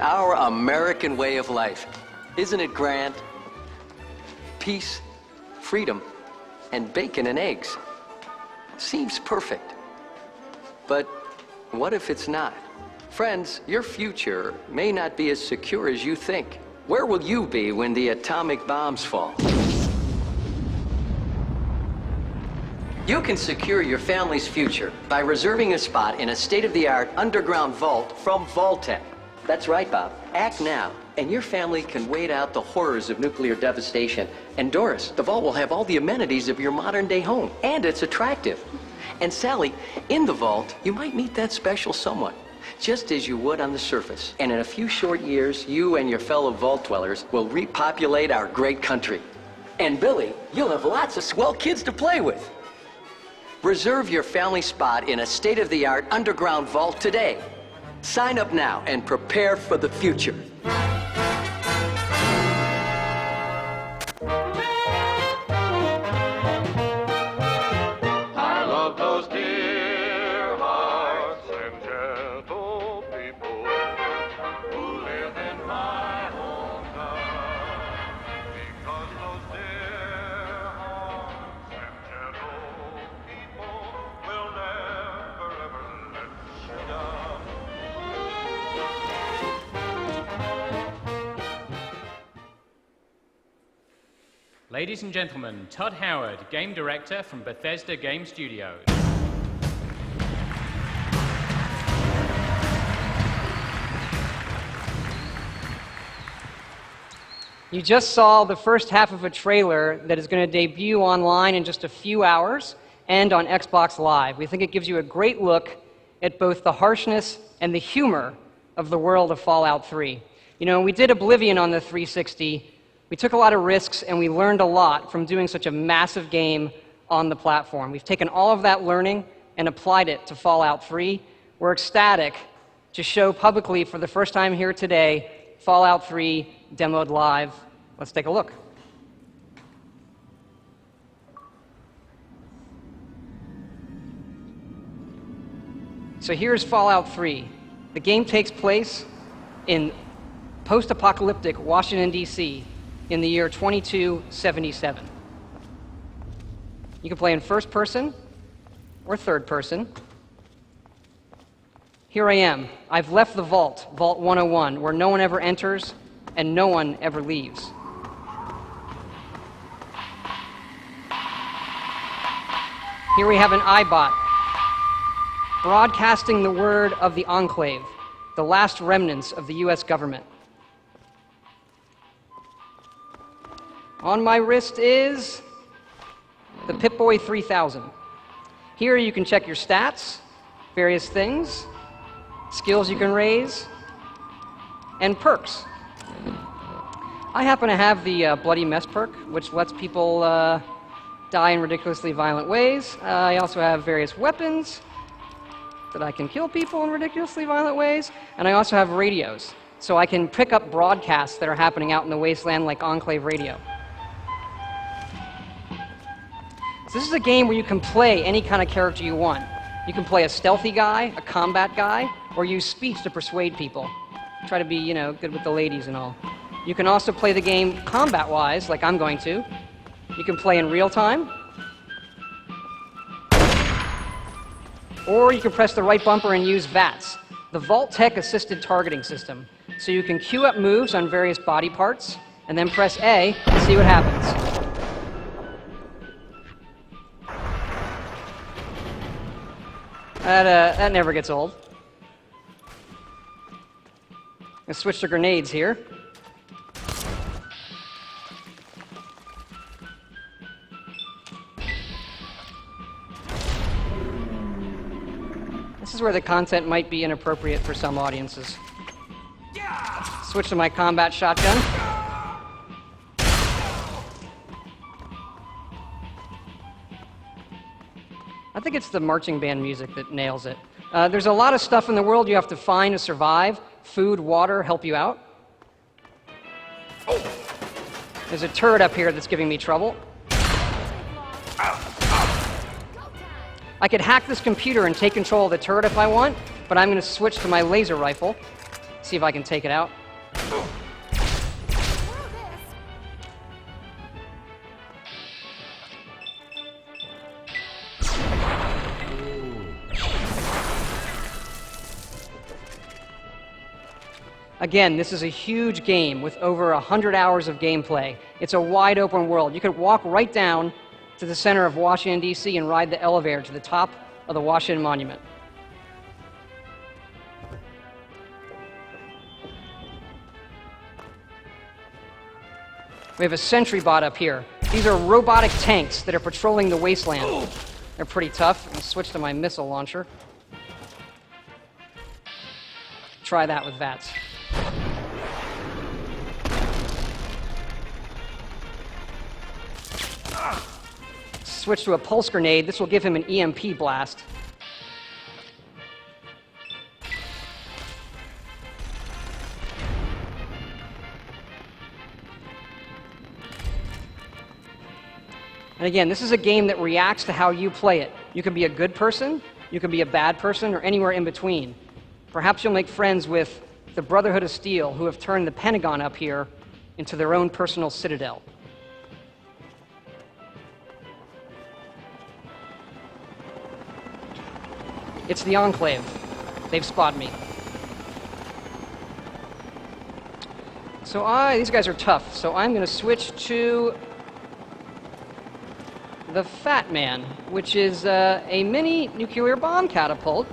Our American way of life. Isn't it grand? Peace, freedom, and bacon and eggs. Seems perfect. But what if it's not? Friends, your future may not be as secure as you think. Where will you be when the atomic bombs fall? You can secure your family's future by reserving a spot in a state-of-the-art underground vault from Vault-Tec. That's right, Bob. Act now, and your family can wait out the horrors of nuclear devastation. And Doris, the vault will have all the amenities of your modern-day home, and it's attractive. And Sally, in the vault, you might meet that special someone, just as you would on the surface. And in a few short years, you and your fellow vault dwellers will repopulate our great country. And Billy, you'll have lots of swell kids to play with. Reserve your family spot in a state-of-the-art underground vault today. Sign up now and prepare for the future. I love those dear hearts and gentle people who live in my hometown. Because those dear hearts and gentle people will never ever let you down. Ladies and gentlemen, Todd Howard, game director from Bethesda Game Studios. You just saw the first half of a trailer that is going to debut online in just a few hours and on Xbox Live. We think it gives you a great look at both the harshness and the humor of the world of Fallout 3. You know, we did Oblivion on the 360. We took a lot of risks, and we learned a lot from doing such a massive game on the platform. We've taken all of that learning and applied it to Fallout 3. We're ecstatic to show publicly for the first time here today Fallout 3 demoed live. Let's take a look. So here's Fallout 3. The game takes place in post-apocalyptic Washington, D.C., in the year 2277. You can play in first person or third person. Here I am. I've left the vault, Vault 101, where no one ever enters and no one ever leaves. Here we have an iBot broadcasting the word of the Enclave, the last remnants of the US government. On my wrist is the Pip-Boy 3000. Here you can check your stats, various things, skills you can raise, and perks. I happen to have the Bloody Mess perk, which lets people die in ridiculously violent ways. I also have various weapons that I can kill people in ridiculously violent ways, and I also have radios, so I can pick up broadcasts that are happening out in the wasteland like Enclave Radio. So this is a game where you can play any kind of character you want. You can play a stealthy guy, a combat guy, or use speech to persuade people. Try to be, you know, good with the ladies and all. You can also play the game combat-wise, like I'm going to. You can play in real time. Or you can press the right bumper and use VATS, the Vault-Tec assisted targeting system. So you can queue up moves on various body parts, and then press A and see what happens. That never gets old. Let's switch to grenades here. This is where the content might be inappropriate for some audiences. Switch to my combat shotgun. I think it's the marching band music that nails it. There's a lot of stuff in the world you have to find to survive. Food, water help you out. There's a turret up here that's giving me trouble. I could hack this computer and take control of the turret if I want, but I'm going to switch to my laser rifle. See if I can take it out. Again, this is a huge game with over 100 hours of gameplay. It's a wide open world. You could walk right down to the center of Washington, D.C. and ride the elevator to the top of the Washington Monument. We have a sentry bot up here. These are robotic tanks that are patrolling the wasteland. They're pretty tough. I'm going to switch to my missile launcher. Try that with VATS. Switch to a pulse grenade. This will give him an EMP blast. And again, this is a game that reacts to how you play it. You can be a good person, you can be a bad person, or anywhere in between. Perhaps you'll make friends with the Brotherhood of Steel, who have turned the Pentagon up here into their own personal citadel. It's the Enclave. They've spotted me. So these guys are tough, so I'm going to switch to the Fat Man, which is a mini nuclear bomb catapult.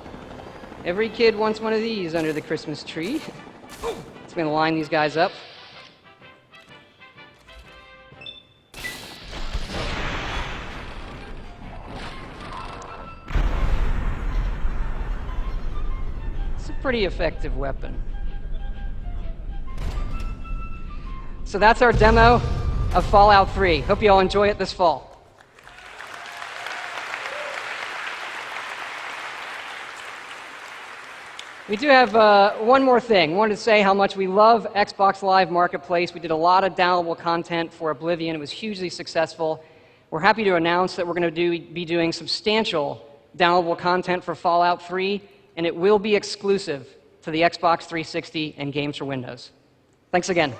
Every kid wants one of these under the Christmas tree. It's going to line these guys up. Pretty effective weapon. So that's our demo of Fallout 3. Hope you all enjoy it this fall. We do have one more thing. I wanted to say how much we love Xbox Live Marketplace. We did a lot of downloadable content for Oblivion. It was hugely successful. We're happy to announce that we're going to be doing substantial downloadable content for Fallout 3, and it will be exclusive to the Xbox 360 and games for Windows. Thanks again.